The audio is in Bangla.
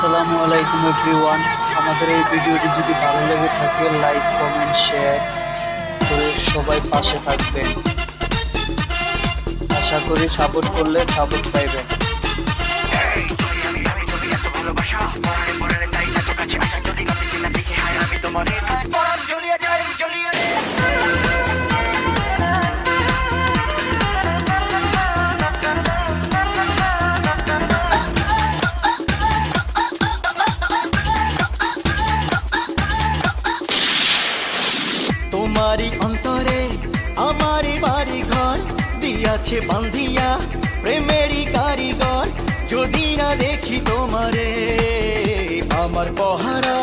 আসসালামু আলাইকুম এভরিওয়ান। আমাদের এই ভিডিওটি যদি ভালো লেগে থাকে লাইক কমেন্ট শেয়ার করে সবাই পাশে থাকবেন। আশা করি সাপোর্ট করলে সাপোর্ট পাইবেন। তোমারি অন্তরে আমারি বাড়ি ঘর দিয়াছে বান্ধিয়া প্রেমেরই কারিগর। যদি না দেখি তোমারে আমার পহারা